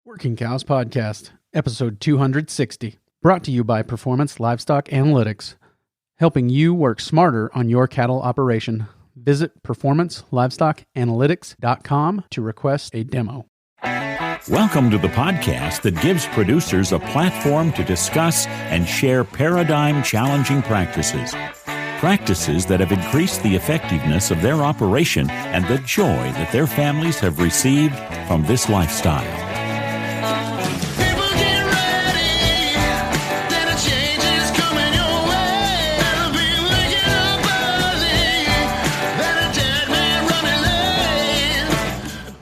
Working Cows Podcast, episode 260, brought to you by Performance Livestock Analytics, helping you work smarter on your cattle operation. Visit performancelivestockanalytics.com to request a demo. Welcome to the podcast that gives producers a platform to discuss and share paradigm-challenging practices. Practices that have increased the effectiveness of their operation and the joy that their families have received from this lifestyle.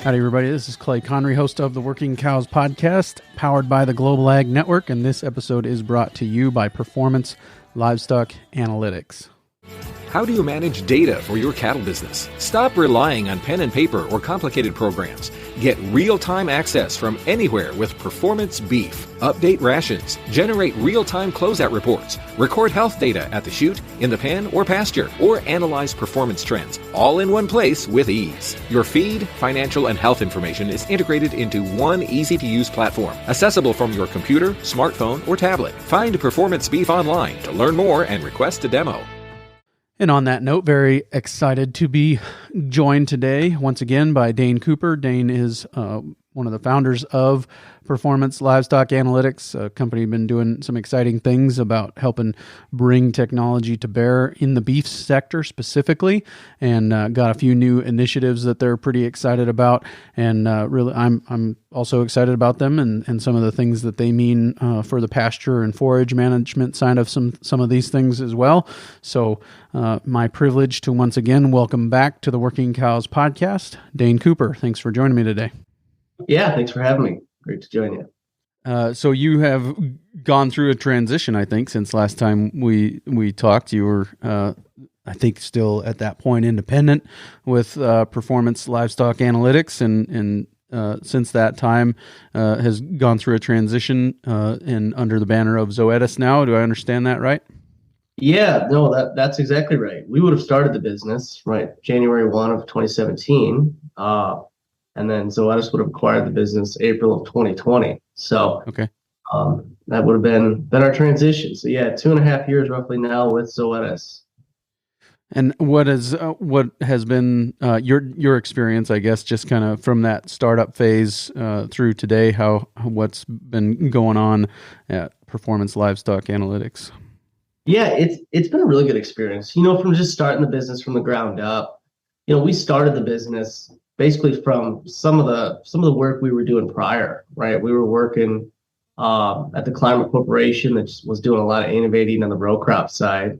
Howdy, everybody. This is Clay Connery, host of the Working Cows Podcast, powered by the Global Ag Network, and this episode is brought to you by Performance Livestock Analytics. How do you manage data for your cattle business? Stop relying on pen and paper or complicated programs. Get real-time access from anywhere with Performance Beef. Update rations, generate real-time closeout reports, record health data at the chute, in the pen, or pasture, or analyze performance trends, all in one place with ease. Your feed, financial, and health information is integrated into one easy-to-use platform, accessible from your computer, smartphone, or tablet. Find Performance Beef online to learn more and request a demo. And on that note, very excited to be joined today once again by Dane Kuper. Dane is one of the founders of Performance Livestock Analytics, a company been doing some exciting things about helping bring technology to bear in the beef sector specifically, and got a few new initiatives that they're pretty excited about. And really, I'm also excited about them and some of the things that they mean for the pasture and forage management side of some of these things as well. So my privilege to once again welcome back to the Working Cows Podcast, Dane Kuper. Thanks for joining me today. Yeah, thanks for having me. Great to join you. So you have gone through a transition, I think, since last time we talked. You were, I think, still at that point independent with Performance Livestock Analytics, and since that time has gone through a transition and under the banner of Zoetis now. Do I understand that right? Yeah, no, that's exactly right. We would have started the business, right, January 1 of 2017. And then Zoetis would have acquired the business April of 2020. So okay, that would have been our transition. So yeah, 2.5 years roughly now with Zoetis. And what has been your experience, I guess, just kind of from that startup phase through today? What's been going on at Performance Livestock Analytics? Yeah, it's been a really good experience. From just starting the business from the ground up. We started the business basically from some of the work we were doing prior, right? We were working at the Climate Corporation that was doing a lot of innovating on the row crop side.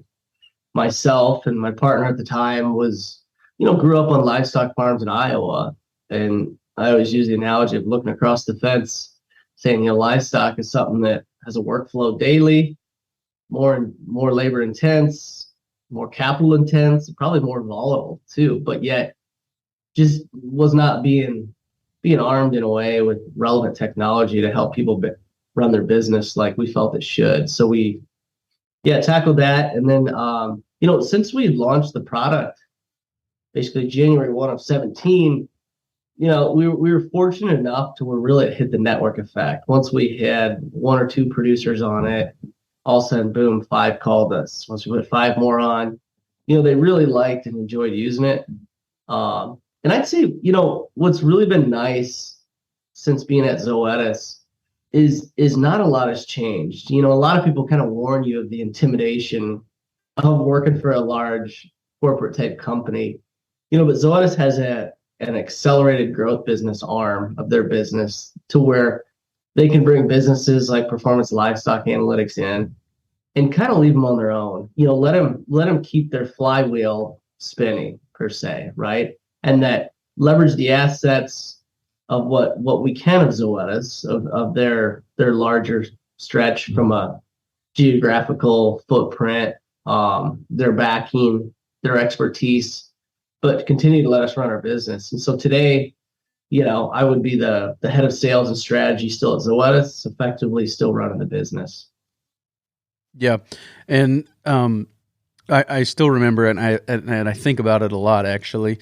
Myself and my partner at the time grew up on livestock farms in Iowa. And I always use the analogy of looking across the fence saying, livestock is something that has a workflow daily, more labor intense, more capital intense, probably more volatile too, but yet just was not being armed in a way with relevant technology to help people run their business like we felt it should. So we tackled that. And then, since we launched the product, basically January 1 of 17, we were fortunate enough to where really it hit the network effect. Once we had 1 or 2 producers on it, all of a sudden, boom, 5 called us. Once we put 5 more on, they really liked and enjoyed using it. And I'd say, what's really been nice since being at Zoetis is not a lot has changed. A lot of people kind of warn you of the intimidation of working for a large corporate type company, but Zoetis has an accelerated growth business arm of their business to where they can bring businesses like Performance Livestock Analytics in and kind of leave them on their own. Let them keep their flywheel spinning per se, right? And that leverage the assets of what we can of Zoetis, of their larger stretch from a geographical footprint, their backing, their expertise, but continue to let us run our business. And so today, I would be the head of sales and strategy still at Zoetis, effectively still running the business. Yeah, and I still remember, and I think about it a lot actually.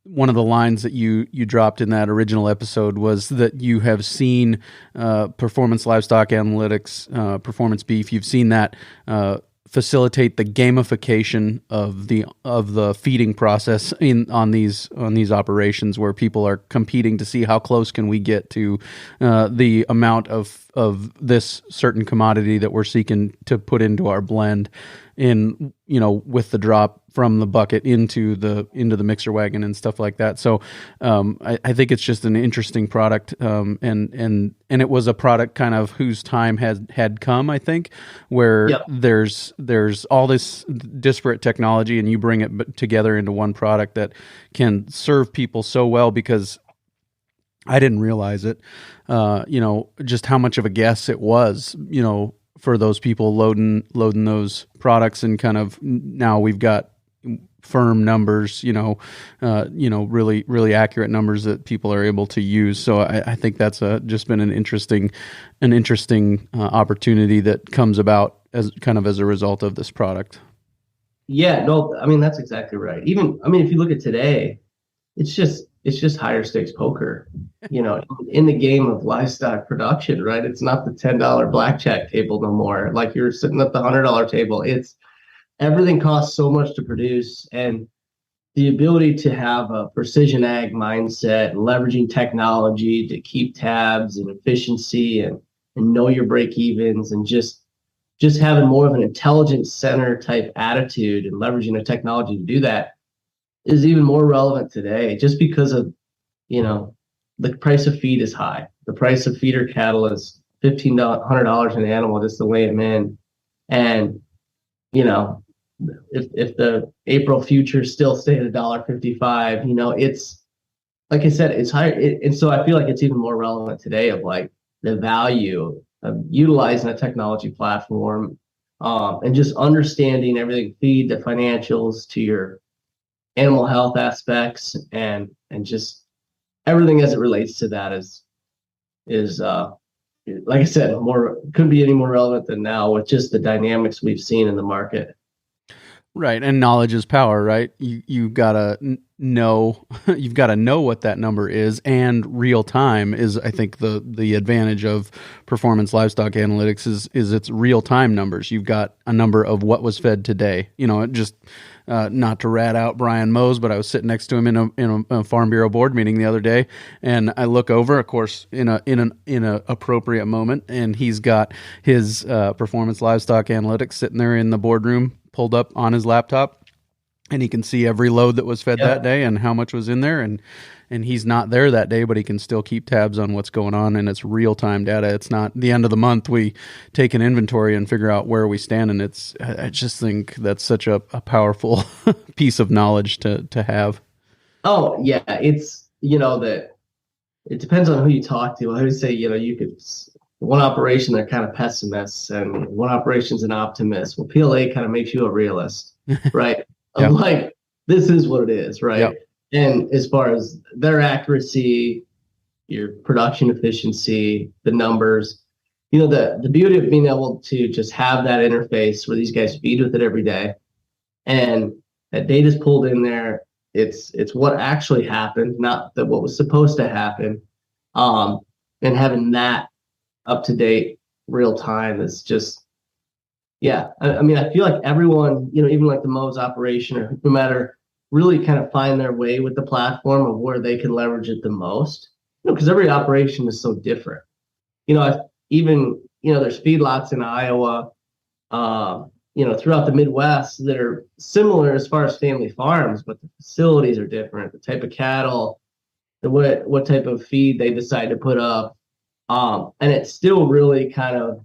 one of the lines that you dropped in that original episode was that you have seen Performance Livestock Analytics, Performance Beef. You've seen that facilitate the gamification of the feeding process on these operations, where people are competing to see how close can we get to the amount of this certain commodity that we're seeking to put into our blend, in with the drop from the bucket into the mixer wagon and stuff like that. So I think it's just an interesting product, and it was a product kind of whose time had come, I think, where Yep. there's all this disparate technology, and you bring it together into one product that can serve people so well, because I didn't realize it, just how much of a guess it was, for those people loading those products, and kind of now we've got firm numbers, really, really accurate numbers that people are able to use. So I think that's just been an interesting opportunity that comes about as a result of this product. Yeah, no, I mean, that's exactly right. Even, I mean, if you look at today, it's just higher stakes poker, in the game of livestock production, right? It's not the $10 blackjack table no more. Like you're sitting at the $100 table. It's everything costs so much to produce, and the ability to have a precision ag mindset, leveraging technology to keep tabs and efficiency and know your break evens, and just having more of an intelligence center type attitude and leveraging the technology to do that is even more relevant today, just because of, the price of feed is high. The price of feeder cattle is $1,500 an animal just to weigh them in. And, if the April futures still stay at $1.55, it's, like I said, it's higher. And so I feel like it's even more relevant today of like the value of utilizing a technology platform, and just understanding everything, feed the financials to your animal health aspects, and just everything as it relates to that is like I said, couldn't be any more relevant than now with just the dynamics we've seen in the market. Right, and knowledge is power, right? You've got to know what that number is, and real time is, I think, the advantage of Performance Livestock Analytics is its real time numbers. You've got a number of what was fed today. Not to rat out Brian Mose, but I was sitting next to him in a Farm Bureau board meeting the other day, and I look over, of course, in an appropriate moment, and he's got his Performance Livestock Analytics sitting there in the boardroom, pulled up on his laptop, and he can see every load that was fed that day and how much was in there, and he's not there that day, but he can still keep tabs on what's going on, and it's real-time data. It's not the end of the month we take an inventory and figure out where we stand, and I just think that's such a powerful piece of knowledge to have. Oh, yeah. It's, that it depends on who you talk to. I would say, you could, one operation, they're kind of pessimists, and one operation's an optimist. Well, PLA kind of makes you a realist, right? Yep. I'm like, this is what it is, right? Yep. And as far as their accuracy, your production efficiency, the numbers, the beauty of being able to just have that interface where these guys feed with it every day, and that data's pulled in there. It's what actually happened, not that what was supposed to happen. And having that up to date, real time is just, yeah. I mean, I feel like everyone, even like the Moe's operation, or no matter, really kind of find their way with the platform of where they can leverage it the most, because every operation is so different. Even, there's feedlots in Iowa, throughout the Midwest that are similar as far as family farms, but the facilities are different, the type of cattle, what type of feed they decide to put up. And it still really kind of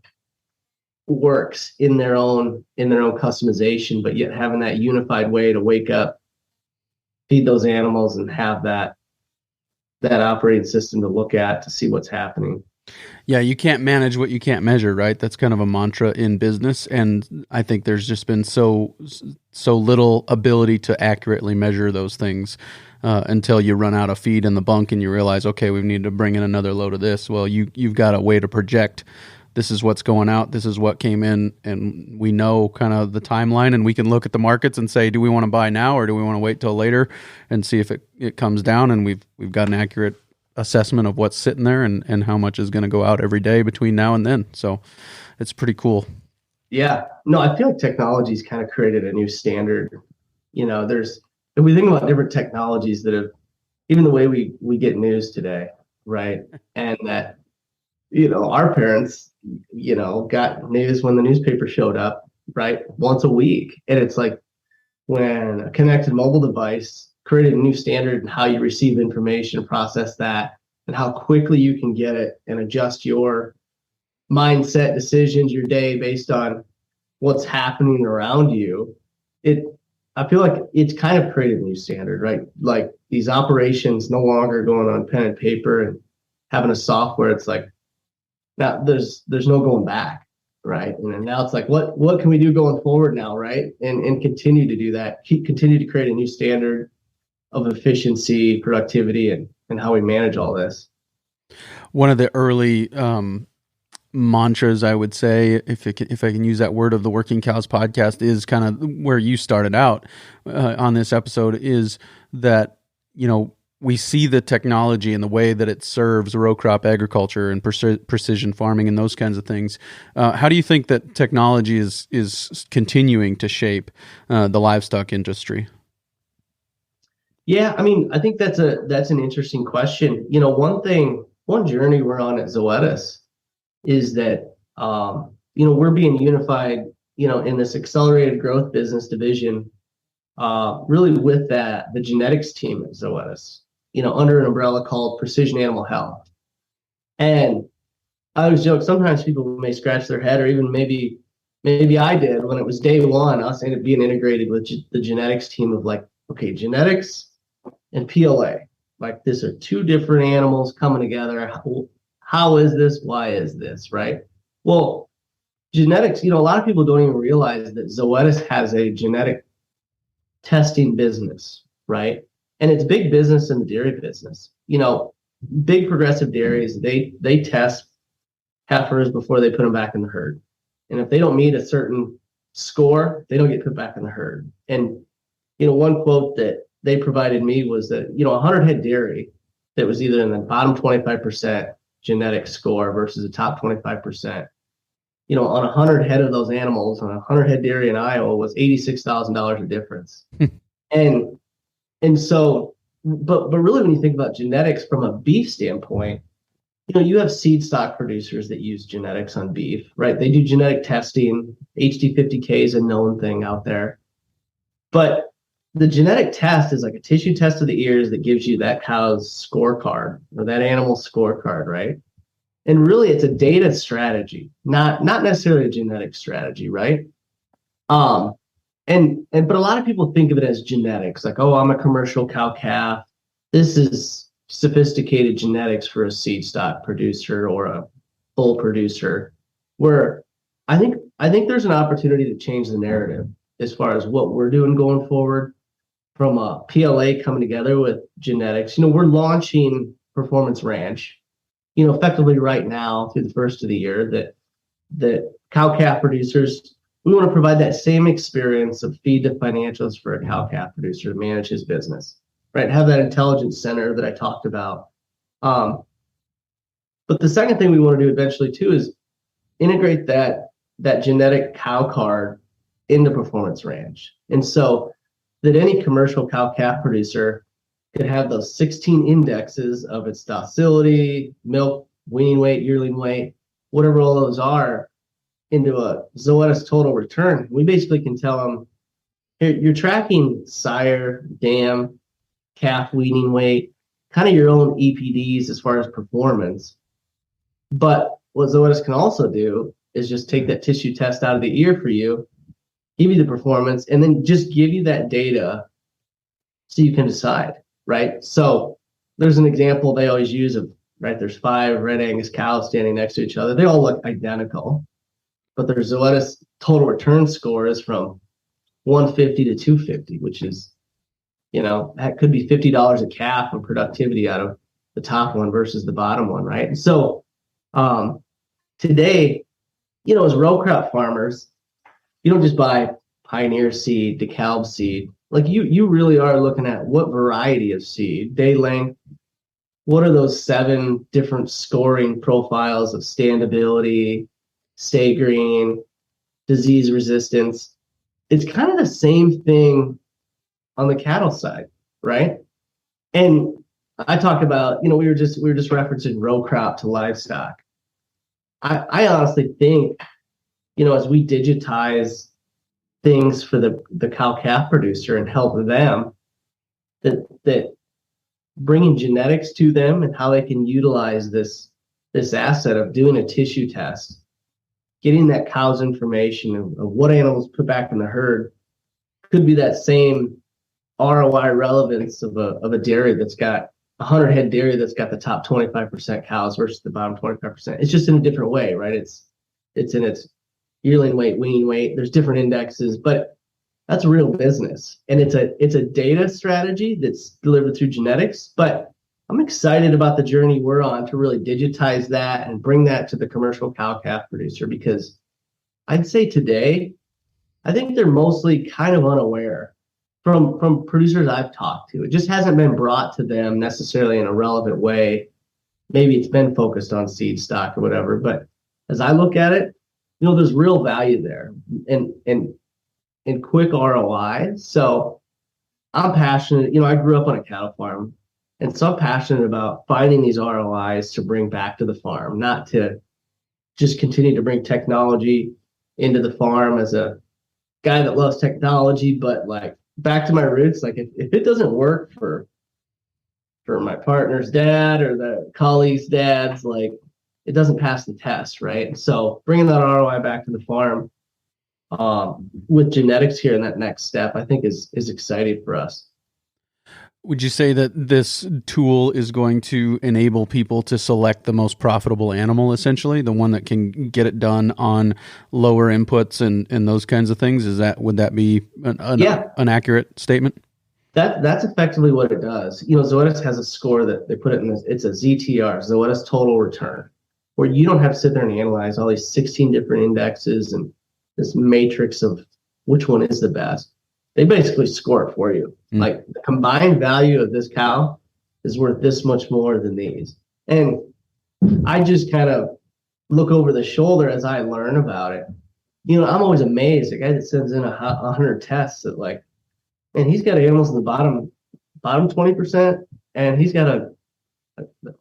works in their own customization, but yet having that unified way to wake up, feed those animals, and have that operating system to look at to see what's happening. Yeah, you can't manage what you can't measure, right? That's kind of a mantra in business, and I think there's just been so little ability to accurately measure those things until you run out of feed in the bunk and you realize, okay, we need to bring in another load of this. Well, you've got a way to project this is what's going out, this is what came in, and we know kind of the timeline, and we can look at the markets and say, do we want to buy now or do we want to wait till later and see if it comes down, and we've got an accurate assessment of what's sitting there and how much is going to go out every day between now and then. So it's pretty cool. Yeah. No, I feel like technology's kind of created a new standard. If we think about different technologies that have, even the way we get news today, right? And that, our parents, got news when the newspaper showed up, right? Once a week. And it's like when a connected mobile device created a new standard in how you receive information, process that, and how quickly you can get it and adjust your mindset, decisions, your day based on what's happening around you. I feel like it's kind of created a new standard, right? Like these operations no longer going on pen and paper and having a software. It's like now there's no going back, right? And then now it's like what can we do going forward now, right? And continue to do that, continue to create a new standard of efficiency, productivity, and how we manage all this. One of the early mantras, I would say, if I can use that word, of the Working Cows podcast, is kind of where you started out on this episode, is that, we see the technology and the way that it serves row crop agriculture and precision farming and those kinds of things. How do you think that technology is continuing to shape the livestock industry? Yeah, I think that's an interesting question. One journey we're on at Zoetis is that we're being unified, in this accelerated growth business division, really with the genetics team at Zoetis, under an umbrella called Precision Animal Health. And I always joke, sometimes people may scratch their head, or even maybe I did when it was day one, us being integrated with the genetics team of like, okay, genetics and PLA, like this are two different animals coming together. How is this? Why is this? Right? Well, genetics, a lot of people don't even realize that Zoetis has a genetic testing business, right? And it's big business in the dairy business. Big progressive dairies, they test heifers before they put them back in the herd. And if they don't meet a certain score, they don't get put back in the herd. And, one quote that they provided me was that, 100 head dairy that was either in the bottom 25% genetic score versus the top 25%, on 100 head of those animals on a 100 head dairy in Iowa was $86,000 of difference. And so, but really when you think about genetics from a beef standpoint, you have seed stock producers that use genetics on beef, right? They do genetic testing. HD50K is a known thing out there. But the genetic test is like a tissue test of the ears that gives you that cow's scorecard or that animal's scorecard, right? And really it's a data strategy, not necessarily a genetic strategy, right? But a lot of people think of it as genetics, like, oh, I'm a commercial cow calf. This is sophisticated genetics for a seed stock producer or a bull producer, where I think there's an opportunity to change the narrative as far as what we're doing going forward from a PLA coming together with genetics. We're launching Performance Ranch, effectively right now through the first of the year, that cow calf producers, we want to provide that same experience of feed to financials for a cow calf producer to manage his business, right? Have that intelligence center that I talked about. But the second thing we want to do eventually too is integrate that genetic cow card into Performance Ranch. And so that any commercial cow calf producer could have those 16 indexes of its docility, milk, weaning weight, yearling weight, whatever all those are, into a Zoetis total return. We basically can tell them, here, you're tracking sire, dam, calf weaning weight, kind of your own EPDs as far as performance. But what Zoetis can also do is just take that tissue test out of the ear for you, give you the performance, and then just give you that data so you can decide, right? So there's an example they always use of, right, there's 5 red Angus cows standing next to each other. They all look identical, but their Zoetis total return score is from 150 to 250, which is, that could be $50 a calf of productivity out of the top one versus the bottom one, right? And so today, as row crop farmers, you don't just buy Pioneer seed, DeKalb seed. Like you really are looking at what variety of seed, day length, what are those 7 different scoring profiles of standability, stay green, disease resistance. It's kind of the same thing on the cattle side, right? And I talk about, we were just referencing row crop to livestock. I honestly think, as we digitize things for the cow calf producer and help them, that bringing genetics to them and how they can utilize this asset of doing a tissue test, getting that cow's information of what animals put back in the herd, could be that same ROI relevance of a dairy that's got 100 head dairy that's got the top 25% cows versus the bottom 25%. It's just in a different way, right? It's in its yearling weight, weaning weight. There's different indexes, but that's real business. And it's a data strategy that's delivered through genetics. But I'm excited about the journey we're on to really digitize that and bring that to the commercial cow calf producer, because I'd say today, I think they're mostly kind of unaware from producers I've talked to. It just hasn't been brought to them necessarily in a relevant way. Maybe it's been focused on seed stock or whatever. But as I look at it, there's real value there and quick ROI. So I'm passionate. I grew up on a cattle farm, and so I'm passionate about finding these ROIs to bring back to the farm, not to just continue to bring technology into the farm as a guy that loves technology, but like back to my roots. Like if it doesn't work for my partner's dad or the colleague's dads, like it doesn't pass the test, right? So bringing that ROI back to the farm with genetics here in that next step, I think is exciting for us. Would you say that this tool is going to enable people to select the most profitable animal, essentially, the one that can get it done on lower inputs and those kinds of things? Would that be an accurate statement? That's effectively what it does. Zoetis has a score that they put it in this. It's a ZTR, Zoetis Total Return, where you don't have to sit there and analyze all these 16 different indexes and this matrix of which one is the best. They basically score it for you. Like the combined value of this cow is worth this much more than these. And I just kind of look over the shoulder as I learn about it. I'm always amazed. A guy that sends in 100 tests that and he's got animals in the bottom 20%, and he's got a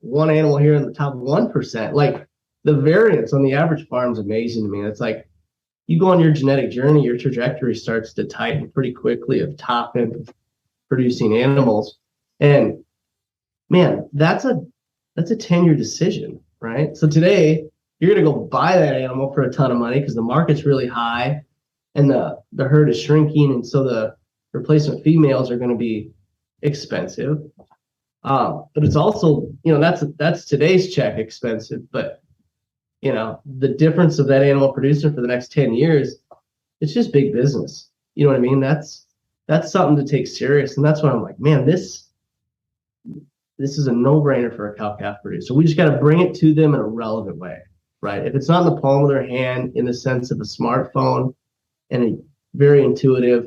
one animal here in the top 1%. Like the variance on the average farm is amazing to me. It's like you go on your genetic journey, your trajectory starts to tighten pretty quickly of top end producing animals. And man, that's a 10-year decision, right? So today you're going to go buy that animal for a ton of money because the market's really high and the herd is shrinking. And so the replacement females are going to be expensive. But it's also, that's today's check expensive, but the difference of that animal producing for the next 10 years, it's just big business. You know what I mean? That's something to take serious. And that's why I'm like, man, this is a no-brainer for a cow-calf producer. We just got to bring it to them in a relevant way, right? If it's not in the palm of their hand in the sense of a smartphone and a very intuitive,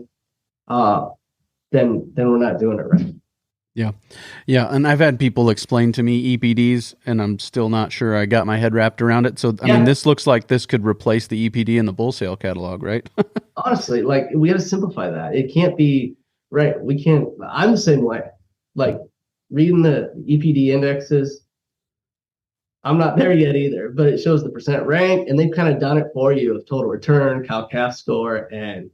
then we're not doing it right. Yeah. Yeah. And I've had people explain to me EPDs, and I'm still not sure I got my head wrapped around it. So, I mean, this looks like this could replace the EPD in the bull sale catalog, right? Honestly, like we got to simplify that. It can't be, right? I'm the same way. Like reading the EPD indexes, I'm not there yet either, but it shows the percent rank, and they've kind of done it for you with total return, cow-calf score, and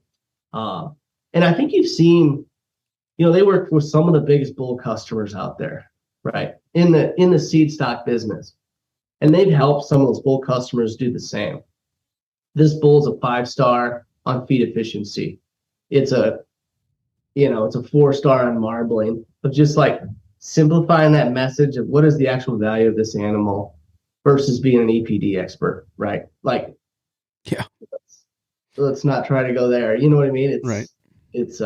I think you've seen, they work with some of the biggest bull customers out there, right? In the seed stock business. And they've helped some of those bull customers do the same. This bull's a 5-star on feed efficiency. It's a 4-star on marbling, but just like simplifying that message of what is the actual value of this animal versus being an EPD expert, right? Like, yeah, let's not try to go there. You know what I mean? Right. It's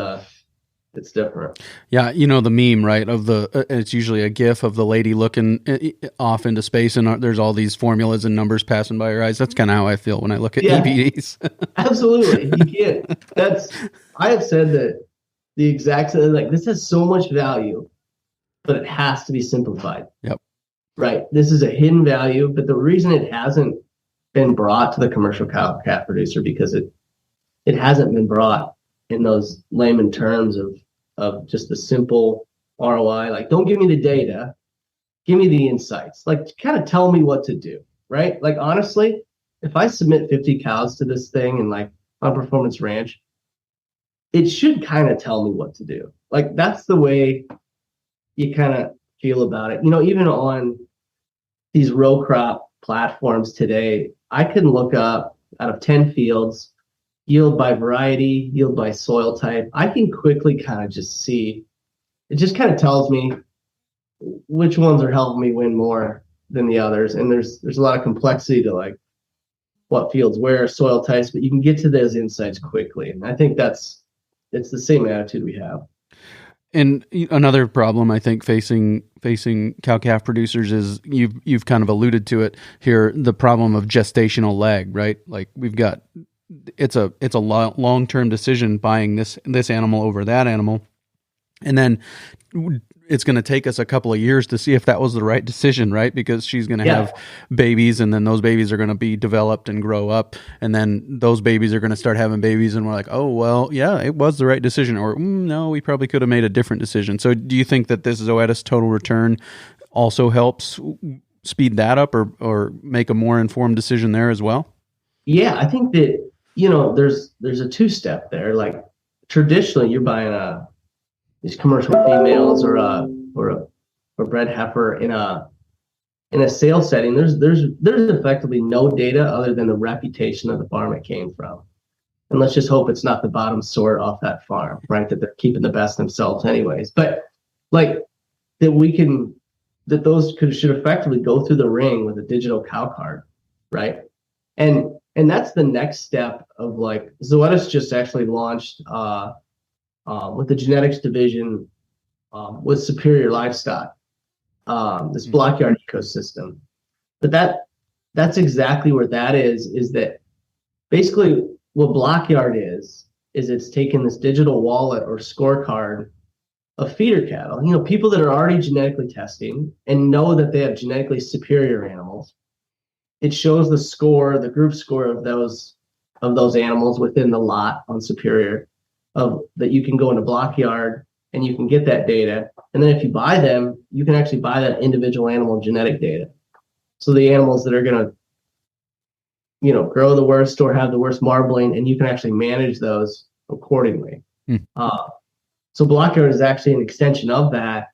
it's different. Yeah, you know the meme, right? Of it's usually a GIF of the lady looking off into space, and there's all these formulas and numbers passing by her eyes. That's kind of how I feel when I look at Yeah, EVDs. absolutely. You can't. I have said that the exact same, like this has so much value, but it has to be simplified. Yep. Right. This is a hidden value, but the reason it hasn't been brought to the commercial cow calf producer because it hasn't been brought in those layman terms of just the simple ROI. Like, don't give me the data, give me the insights. Like, kind of tell me what to do. Right. Like, honestly, if I submit 50 cows to this thing and like on Performance Ranch, it should kind of tell me what to do. Like, that's the way you kind of feel about it. You know, even on these row crop platforms today, I can look up out of 10 fields, yield by variety, yield by soil type. I can quickly kind of just see, it just kind of tells me which ones are helping me win more than the others. And there's a lot of complexity to like what fields where, soil types, but you can get to those insights quickly. And I think it's the same attitude we have. And another problem I think facing cow-calf producers is you've kind of alluded to it here, the problem of gestational lag, right? Like it's a long-term decision buying this animal over that animal, and then it's going to take us a couple of years to see if that was the right decision, right? Because she's going to have babies, and then those babies are going to be developed and grow up, and then those babies are going to start having babies, and we're like, oh, well, yeah, it was the right decision, or no, we probably could have made a different decision. So do you think that this Zoetis total return also helps speed that up or make a more informed decision there as well? Yeah, I think that, there's a two-step there. Like traditionally you're buying these commercial females or a bred heifer in a sales setting. There's effectively no data other than the reputation of the farm it came from. And let's just hope it's not the bottom sort off that farm, right? That they're keeping the best themselves anyways. But like that those should effectively go through the ring with a digital cow card, right? And that's the next step of like Zoetis just actually launched with the genetics division with Superior Livestock, this blockyard ecosystem. But that's exactly where that is that basically what blockyard is it's taking this digital wallet or scorecard of feeder cattle, people that are already genetically testing and know that they have genetically superior animals. It shows the score, the group score of those animals within the lot on Superior, that you can go into Blockyard and you can get that data. And then if you buy them, you can actually buy that individual animal genetic data. So the animals that are going to, grow the worst or have the worst marbling, and you can actually manage those accordingly. So Blockyard is actually an extension of that,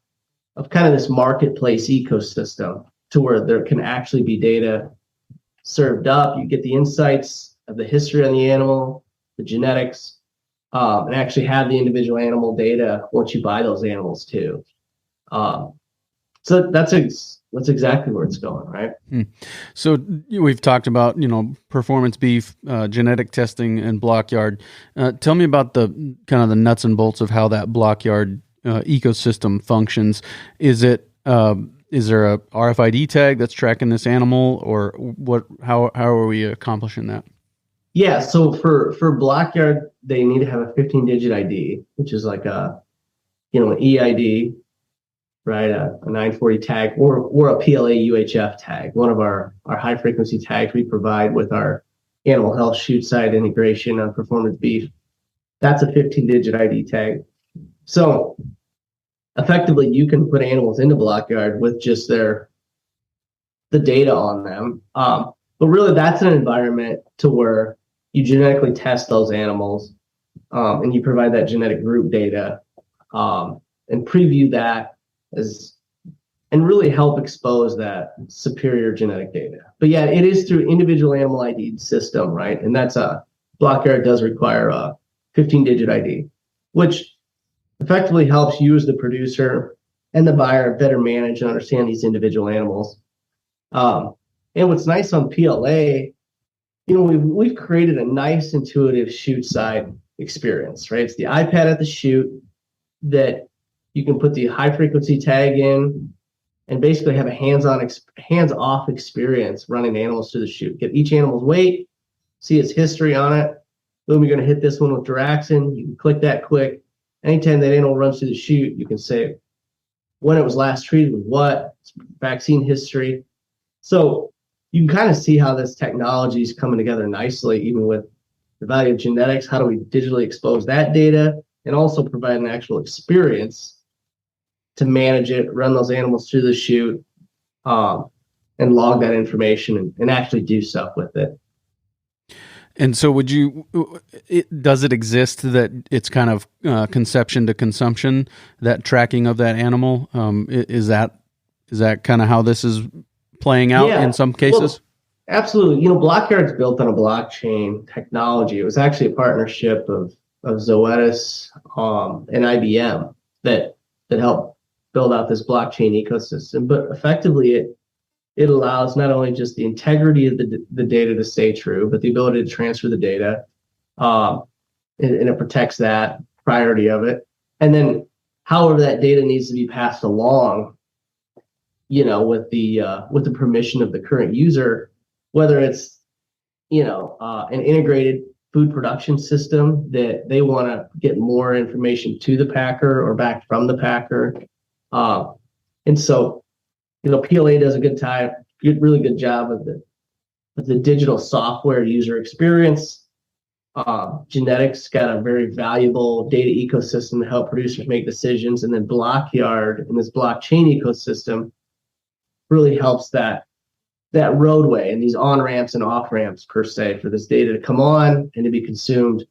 of kind of this marketplace ecosystem to where there can actually be data served up. You get the insights of the history on the animal, the genetics, and actually have the individual animal data once you buy those animals too. So that's exactly where it's going, right? So we've talked about, performance beef, genetic testing, and Blockyard. Tell me about the kind of the nuts and bolts of how that Blockyard ecosystem functions. Is there a RFID tag that's tracking this animal, or what? How are we accomplishing that? Yeah, so for Blockyard, they need to have a 15-digit ID, which is like an EID, right? A 940 tag or a PLA UHF tag, one of our high frequency tags we provide with our animal health chute side integration on performance beef. That's a 15-digit ID tag. So effectively, you can put animals into Blockyard with just the data on them. But really, that's an environment to where you genetically test those animals, and you provide that genetic group data, and preview that and really help expose that superior genetic data. But yeah, it is through individual animal ID system, right? And that's Blockyard does require a 15-digit ID, which effectively helps you as the producer and the buyer better manage and understand these individual animals. And what's nice on PLA, we've created a nice intuitive chute side experience, right? It's the iPad at the chute. that you can put the high frequency tag in and basically have a hands-off experience running animals through the chute. Get each animal's weight, see its history on it. Boom, you're going to hit this one with Duraxin. You can click that quick. Anytime that animal runs through the chute, you can say when it was last treated with what, vaccine history. So you can kind of see how this technology is coming together nicely, even with the value of genetics. How do we digitally expose that data and also provide an actual experience to manage it, run those animals through the chute, and log that information and actually do stuff with it. And so does it exist that it's kind of conception to consumption, that tracking of that animal? Is that kind of how this is playing out in some cases? Well, absolutely. Blockyard's built on a blockchain technology. It was actually a partnership of Zoetis and IBM that helped build out this blockchain ecosystem. But effectively, it allows not only just the integrity of the data to stay true, but the ability to transfer the data, and it protects that priority of it. And then, however, that data needs to be passed along, with the permission of the current user, whether it's an integrated food production system that they want to get more information to the packer or back from the packer, and so. PLA does a really good job of the digital software user experience. Genetics got a very valuable data ecosystem to help producers make decisions, and then Blockyard and this blockchain ecosystem really helps that roadway and these on ramps and off ramps per se for this data to come on and to be consumed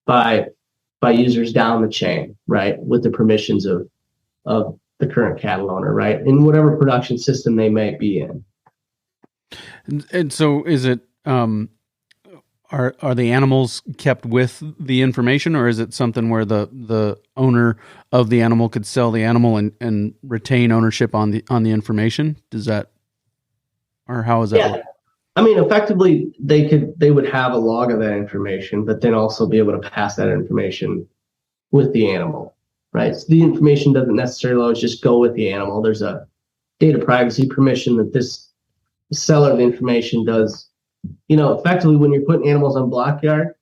by users down the chain, right, with the permissions of the current cattle owner, right, in whatever production system they might be in. And so, is it are the animals kept with the information, or is it something where the owner of the animal could sell the animal and retain ownership on the information? Does that, or how is that? Yeah. I mean, effectively, they would have a log of that information, but then also be able to pass that information with the animal. Right. So the information doesn't necessarily always just go with the animal. There's a data privacy permission that this seller of information does. Effectively, when you're putting animals on Blockyard,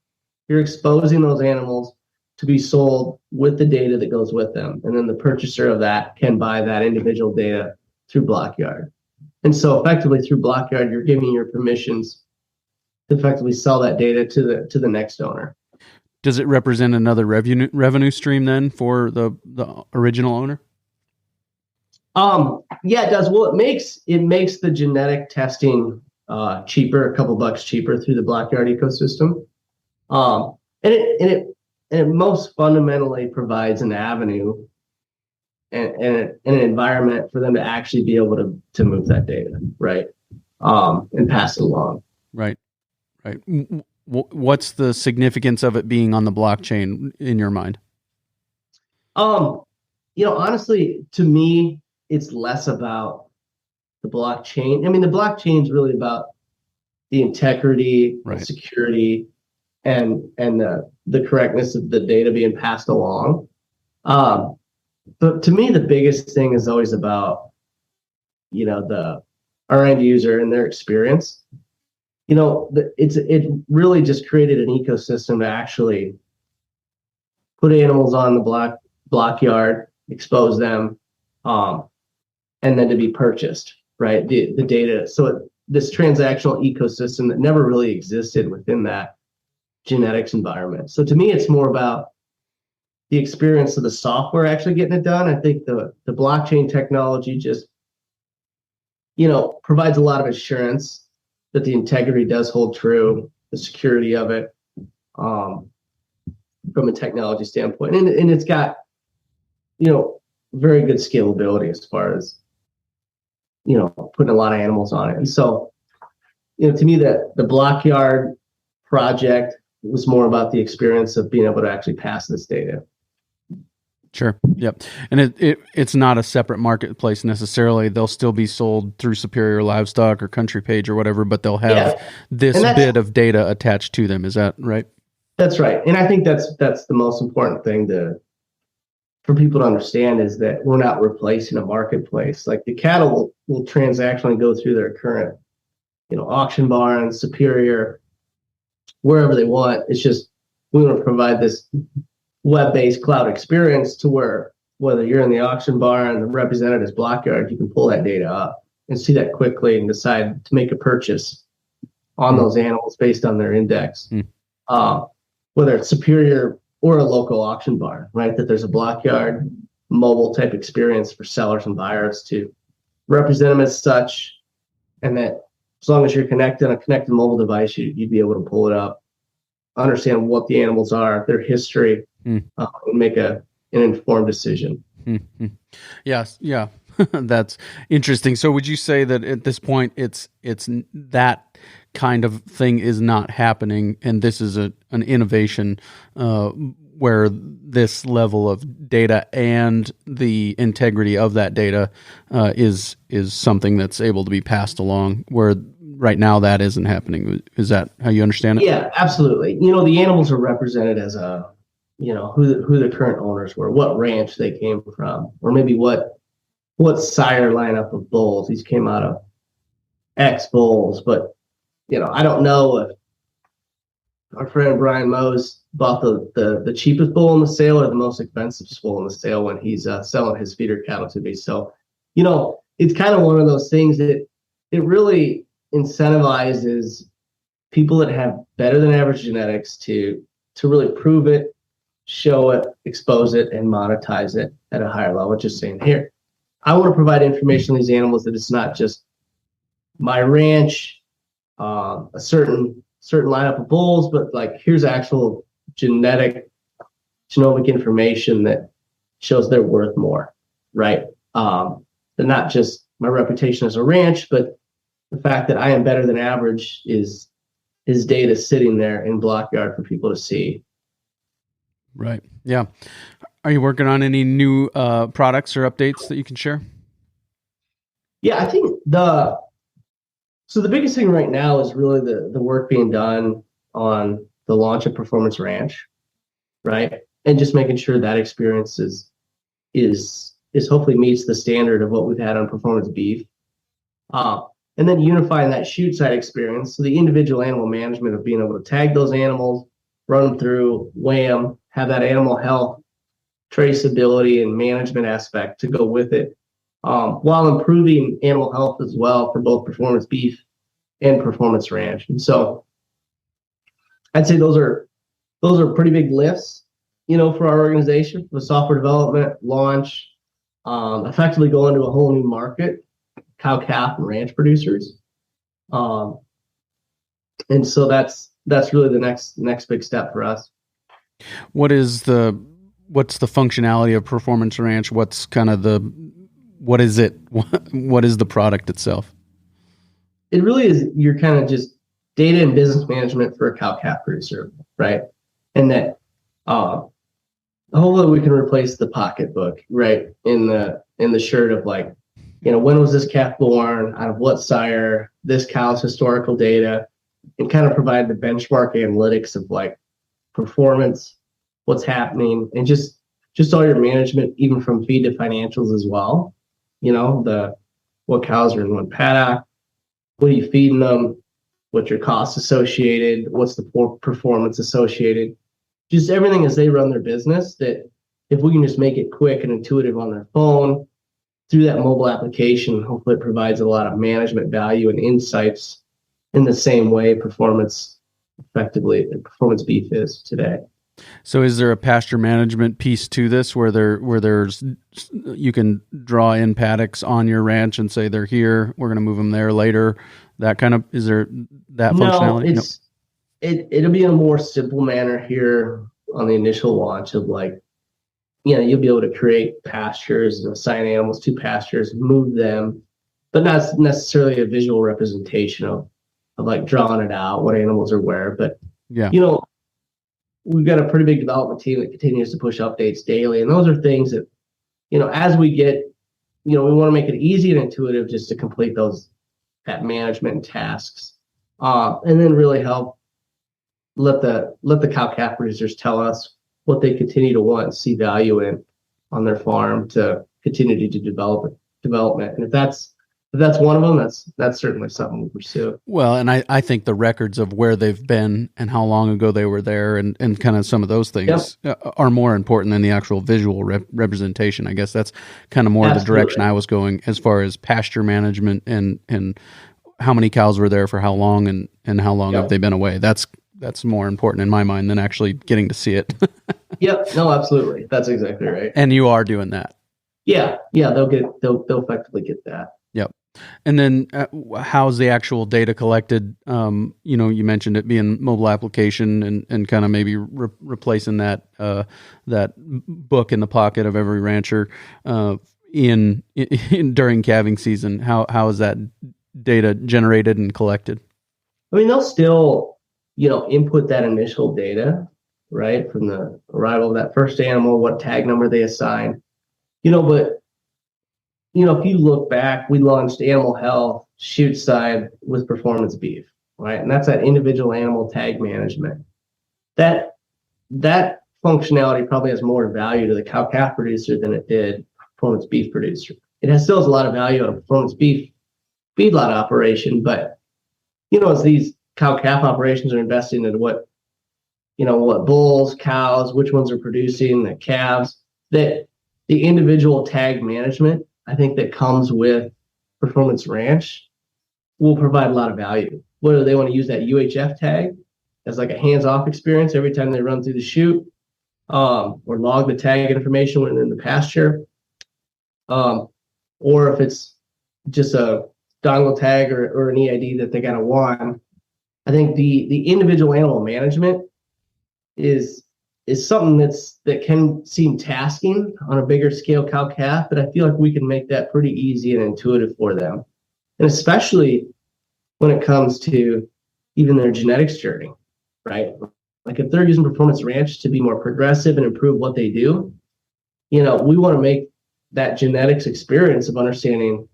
you're exposing those animals to be sold with the data that goes with them. And then the purchaser of that can buy that individual data through Blockyard. And so effectively through Blockyard, you're giving your permissions to effectively sell that data to the next owner. Does it represent another revenue stream then for the original owner? Yeah, it does. Well, it makes the genetic testing cheaper, a couple bucks cheaper through the Blockyard ecosystem. And it most fundamentally provides an avenue and an environment for them to actually be able to move that data, right, and pass it along. Right. What's the significance of it being on the blockchain in your mind? Honestly, to me, it's less about the blockchain. I mean, the blockchain is really about the integrity, right, and security, and the correctness of the data being passed along. But to me, the biggest thing is always about, our end user and their experience. It really just created an ecosystem to actually put animals on the Blockyard, expose them, and then to be purchased, right? The data. So this transactional ecosystem that never really existed within that genetics environment. So to me, it's more about the experience of the software actually getting it done. I think the blockchain technology just, provides a lot of assurance that the integrity does hold true, the security of it, from a technology standpoint. And it's got, very good scalability as far as, putting a lot of animals on it. And so, to me, the Blockyard project was more about the experience of being able to actually pass this data. Sure. Yep. And it's not a separate marketplace necessarily. They'll still be sold through Superior Livestock or Country Page or whatever, but they'll have this bit of data attached to them. Is that right? That's right. And I think that's the most important thing for people to understand is that we're not replacing a marketplace. Like the cattle will transactionally go through their current, auction barn, Superior, wherever they want. It's just we want to provide this web-based cloud experience to where whether you're in the auction barn, the representative's block yard, you can pull that data up and see that quickly and decide to make a purchase on those animals based on their index. Whether it's Superior or a local auction barn, right? That there's a block yard mobile type experience for sellers and buyers to represent them as such, and that as long as you're connected on a connected mobile device, you'd be able to pull it up, understand what the animals are, their history, and make an informed decision. Yes, yeah, that's interesting. So, would you say that at this point, it's that kind of thing is not happening, and this is an innovation where this level of data and the integrity of that data is something that's able to be passed along, where right now that isn't happening. Is that how you understand it? Yeah, absolutely. The animals are represented as who the current owners were, what ranch they came from, or maybe what sire lineup of bulls. These came out of X bulls, but I don't know if our friend Brian Mose bought the cheapest bull in the sale or the most expensive bull in the sale when he's selling his feeder cattle to me. So, it's kind of one of those things that it really incentivizes people that have better than average genetics to really prove it, show it, expose it, and monetize it at a higher level. Just saying, here, I want to provide information on these animals that it's not just my ranch, a certain lineup of bulls, but like here's actual genomic information that shows they're worth more, right? They're not just my reputation as a ranch, but the fact that I am better than average is data sitting there in block yard for people to see. Right. Yeah. Are you working on any new products or updates that you can share? Yeah, I think the biggest thing right now is really the work being done on the launch of Performance Ranch, right? And just making sure that experience is hopefully meets the standard of what we've had on Performance Beef. And then unifying that shoot side experience, so the individual animal management of being able to tag those animals, run them through, weigh them, have that animal health, traceability, and management aspect to go with it, while improving animal health as well for both Performance Beef and Performance Ranch. And so I'd say those are pretty big lifts, for our organization, for software development, launch, effectively go into a whole new market, cow, calf, and ranch producers. And so that's really the next big step for us. What's the functionality of Performance Ranch? What is it? What is the product itself? It really is your kind of just data and business management for a cow calf producer, right? And that hopefully we can replace the pocketbook, right? In the shirt of like, when was this calf born, out of what sire, this cow's historical data, and kind of provide the benchmark analytics of like performance, what's happening, and just all your management, even from feed to financials as well. What cows are in what paddock, what are you feeding them, what's your costs associated, what's the performance associated, just everything as they run their business, that if we can just make it quick and intuitive on their phone through that mobile application, hopefully it provides a lot of management value and insights in the same way Performance Beef is today. So is there a pasture management piece to this where there's you can draw in paddocks on your ranch and say they're here, we're going to move them there later? That kind of, is there that functionality? It'll be in a more simple manner here on the initial launch of like, you'll be able to create pastures and assign animals to pastures, move them, but not necessarily a visual representation of like drawing it out, what animals are where. But, yeah, we've got a pretty big development team that continues to push updates daily. And those are things that, as we get, we want to make it easy and intuitive just to complete that management and tasks. And then really help let the cow calf producers tell us what they continue to want and see value in on their farm to continue to development. And if that's one of them, that's certainly something we'll pursue. Well, and I think the records of where they've been and how long ago they were there and kind of some of those things are more important than the actual visual representation. I guess that's kind of more the direction I was going as far as pasture management and how many cows were there for how long and how long have they been away. That's more important in my mind than actually getting to see it. Yep. No, absolutely. That's exactly right. And you are doing that. Yeah. They'll effectively get that. Yep. And then how's the actual data collected? You mentioned it being mobile application and kind of maybe replacing that book in the pocket of every rancher in during calving season. How is that data generated and collected? I mean, they'll still, input that initial data, right, from the arrival of that first animal, what tag number they assign, but if you look back, we launched animal health chute side with performance beef, right? And that's that individual animal tag management. That functionality probably has more value to the cow-calf producer than it did performance beef producer. It still has a lot of value on a performance beef feedlot operation, but as these cow-calf operations are investing into what bulls, cows, which ones are producing, the calves, that the individual tag management, I think, that comes with Performance Ranch will provide a lot of value. Whether they want to use that UHF tag as like a hands-off experience every time they run through the chute, or log the tag information when they're in the pasture, or if it's just a dongle tag or an EID that they got to want. I think the individual animal management is something that can seem tasking on a bigger scale cow-calf, but I feel like we can make that pretty easy and intuitive for them. And especially when it comes to even their genetics journey, right? Like if they're using Performance Ranch to be more progressive and improve what they do, we want to make that genetics experience of understanding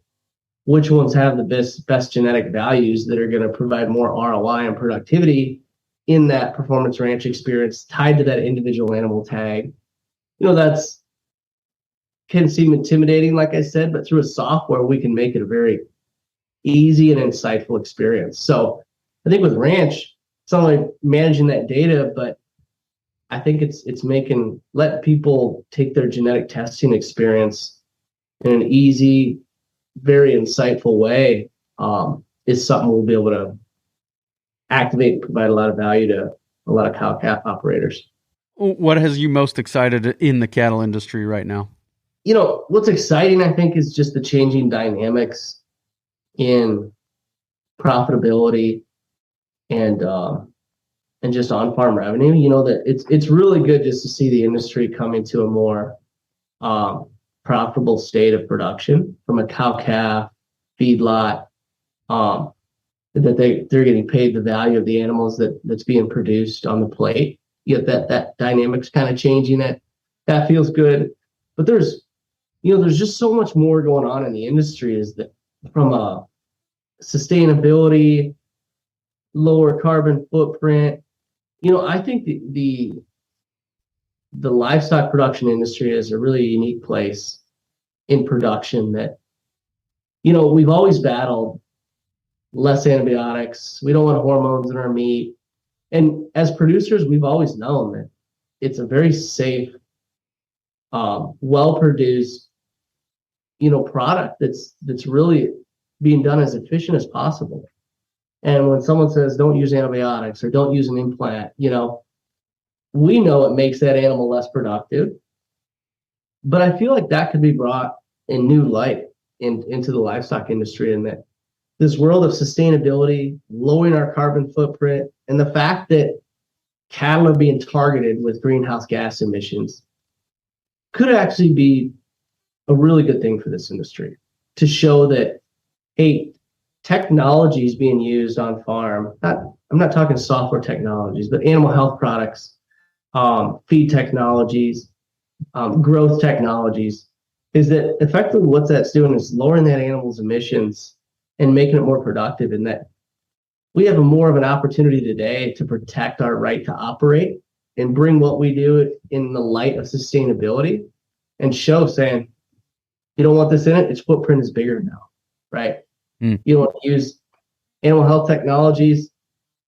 which ones have the best genetic values that are going to provide more ROI and productivity in that Performance Ranch experience tied to that individual animal tag. That's can seem intimidating, like I said, but through a software, we can make it a very easy and insightful experience. So I think with Ranch, it's not only managing that data, but I think it's let people take their genetic testing experience in an easy, very insightful way. Is something we'll be able to activate and provide a lot of value to a lot of cow-calf operators. What has you most excited in the cattle industry right now? What's exciting, I think, is just the changing dynamics in profitability and just on-farm revenue. That it's really good just to see the industry come into a more profitable state of production from a cow-calf feedlot, that they're getting paid the value of the animals that's being produced on the plate. That dynamic's kind of changing it. That feels good. But there's just so much more going on in the industry, is that from a sustainability, lower carbon footprint. I think the livestock production industry is a really unique place in production that, we've always battled less antibiotics. We don't want hormones in our meat. And as producers, we've always known that it's a very safe, well-produced, product that's really being done as efficient as possible. And when someone says don't use antibiotics or don't use an implant, we know it makes that animal less productive. But I feel like that could be brought in new light into the livestock industry, and that this world of sustainability, lowering our carbon footprint, and the fact that cattle are being targeted with greenhouse gas emissions could actually be a really good thing for this industry, to show that, hey, technology is being used on farm. I'm not talking software technologies, but animal health products, feed technologies, growth technologies, is that effectively what that's doing is lowering that animal's emissions and making it more productive, and that we have more of an opportunity today to protect our right to operate and bring what we do in the light of sustainability, and show saying, you don't want this in it, its footprint is bigger now, right? You want to use animal health technologies,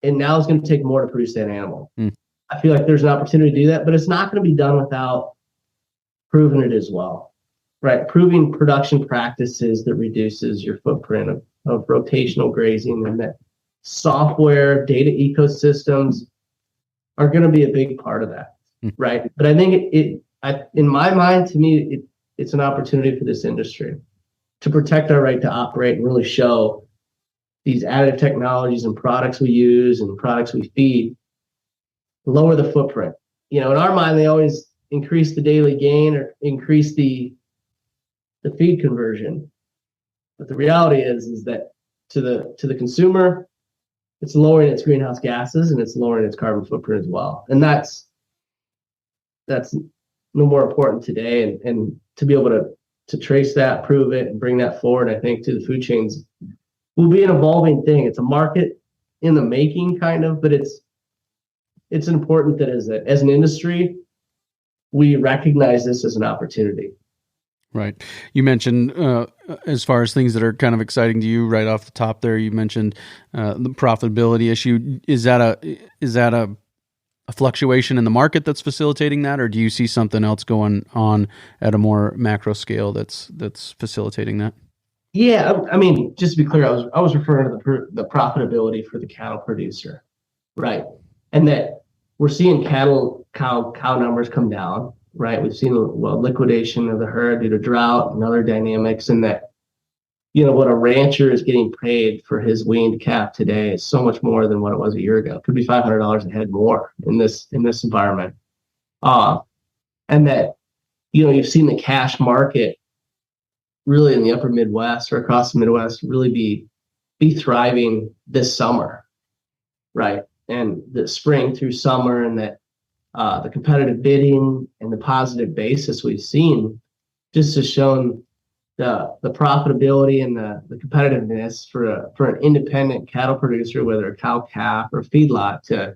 and now it's going to take more to produce that animal. I feel like there's an opportunity to do that, but it's not going to be done without proving it as well, right? Proving production practices that reduces your footprint of rotational grazing, and that software data ecosystems are going to be a big part of that, right? But I think in my mind, to me, it's an opportunity for this industry to protect our right to operate and really show these additive technologies and products we use and products we feed lower the footprint. In our mind, they always increase the daily gain or increase the feed conversion. But the reality is that to the consumer, it's lowering its greenhouse gases and it's lowering its carbon footprint as well. And that's no more important today. And to be able to trace that, prove it, and bring that forward, I think, to the food chains will be an evolving thing. It's a market in the making, kind of, but it's important that as an industry, we recognize this as an opportunity. Right. You mentioned, as far as things that are kind of exciting to you right off the top there, you mentioned the profitability issue. Is that a fluctuation in the market that's facilitating that, or do you see something else going on at a more macro scale that's facilitating that? Yeah, I mean, just to be clear, I was referring to the profitability for the cattle producer, right? And that we're seeing cow numbers come down, right? We've seen liquidation of the herd due to drought and other dynamics, and that what a rancher is getting paid for his weaned calf today is so much more than what it was a year ago. It could be $500 a head more in this environment, and that you've seen the cash market really in the upper Midwest or across the Midwest really be thriving this summer, right? And the spring through summer, and that the competitive bidding and the positive basis we've seen just has shown the profitability and the competitiveness for an independent cattle producer, whether a cow calf or a feedlot, to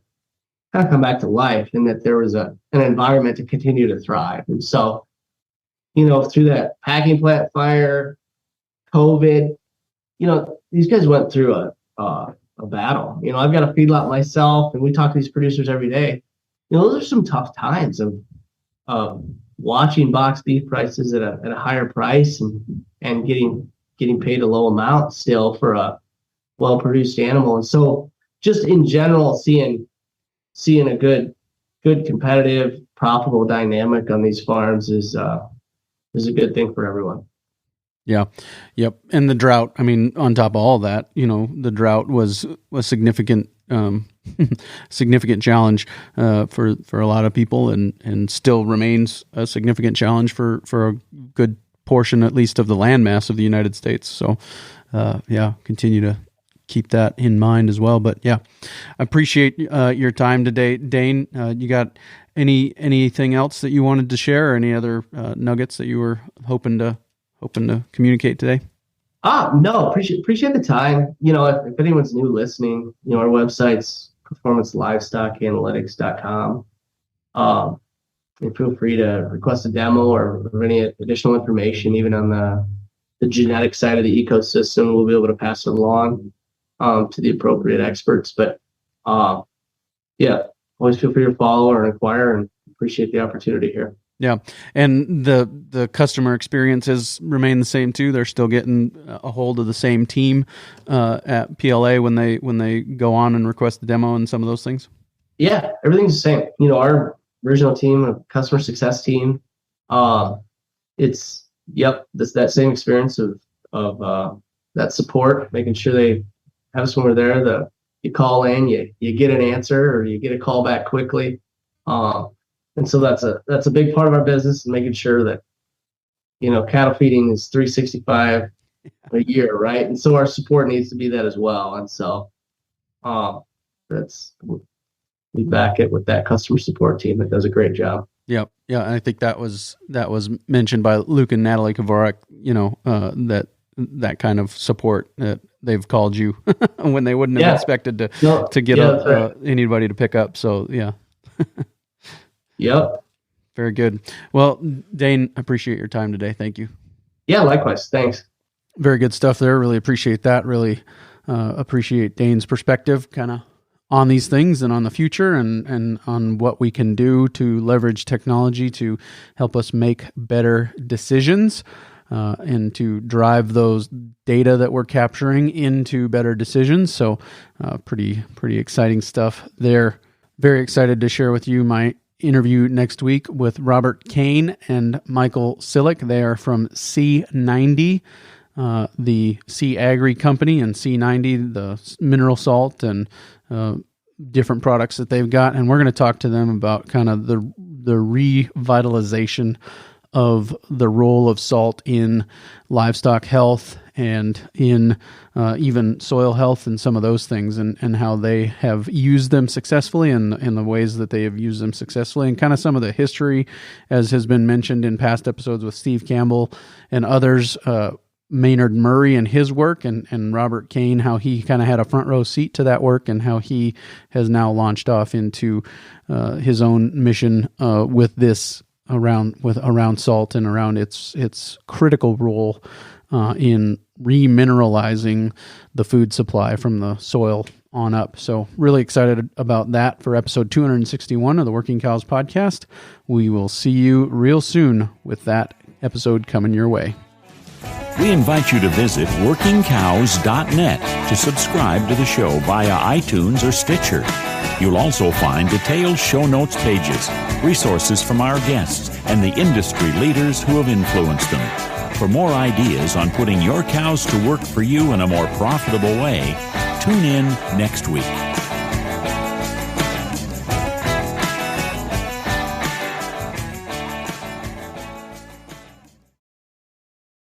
kind of come back to life, and that there was an environment to continue to thrive. And so, through that packing plant fire, COVID, these guys went through a battle. I've got a feedlot myself, and we talk to these producers every day. Those are some tough times of watching box beef prices at a higher price and getting paid a low amount still for a well-produced animal. And so, just in general, seeing a good competitive, profitable dynamic on these farms is a good thing for everyone. Yeah. Yep. And the drought, I mean, on top of all that, the drought was a significant significant challenge for a lot of people, and still remains a significant challenge for a good portion, at least, of the landmass of the United States. So, continue to keep that in mind as well. But yeah, I appreciate your time today, Dane. You got anything else that you wanted to share, or any other nuggets that you were hoping to communicate today? No, appreciate the time. If anyone's new listening, our website's performancelivestockanalytics.com. And feel free to request a demo or any additional information, even on the genetic side of the ecosystem. We'll be able to pass it along to the appropriate experts. But always feel free to follow or inquire, and appreciate the opportunity here. Yeah. And the customer experience has remained the same too. They're still getting a hold of the same team at PLA when they go on and request the demo and some of those things. Yeah, everything's the same. Our original team, a customer success team, it's that same experience of that support, making sure they have someone there that you call in, you get an answer, or you get a call back quickly. And so that's a big part of our business, and making sure that, cattle feeding is 365 a year, right? And so our support needs to be that as well. And so we back it with that customer support team that does a great job. Yep. Yeah. And I think that was mentioned by Luke and Natalie Kavarak, that kind of support that they've called you when they wouldn't have expected to get anybody to pick up. So, yeah. Yep. Very good. Well, Dane, I appreciate your time today. Thank you. Yeah, likewise. Thanks. Very good stuff there. Really appreciate that. Really appreciate Dane's perspective kind of on these things and on the future and on what we can do to leverage technology to help us make better decisions and to drive those data that we're capturing into better decisions. So pretty exciting stuff there. Very excited to share with you my interview next week with Robert Kane and Michael Sillick. They are from C90, the C Agri company, and C90, the mineral salt and different products that they've got. And we're going to talk to them about kind of the revitalization of the role of salt in livestock health and in even soil health and some of those things, and how they have used them successfully and the ways that they have used them successfully, and kind of some of the history, as has been mentioned in past episodes with Steve Campbell and others, Maynard Murray and his work, and Robert Kane, how he kind of had a front row seat to that work, and how he has now launched off into his own mission with this around salt and around its critical role in remineralizing the food supply from the soil on up. So really excited about that for episode 261 of the Working Cows podcast. We will see you real soon with that episode coming your way. We invite you to visit workingcows.net to subscribe to the show via iTunes or Stitcher. You'll also find detailed show notes pages, resources from our guests, and the industry leaders who have influenced them. For more ideas on putting your cows to work for you in a more profitable way, tune in next week.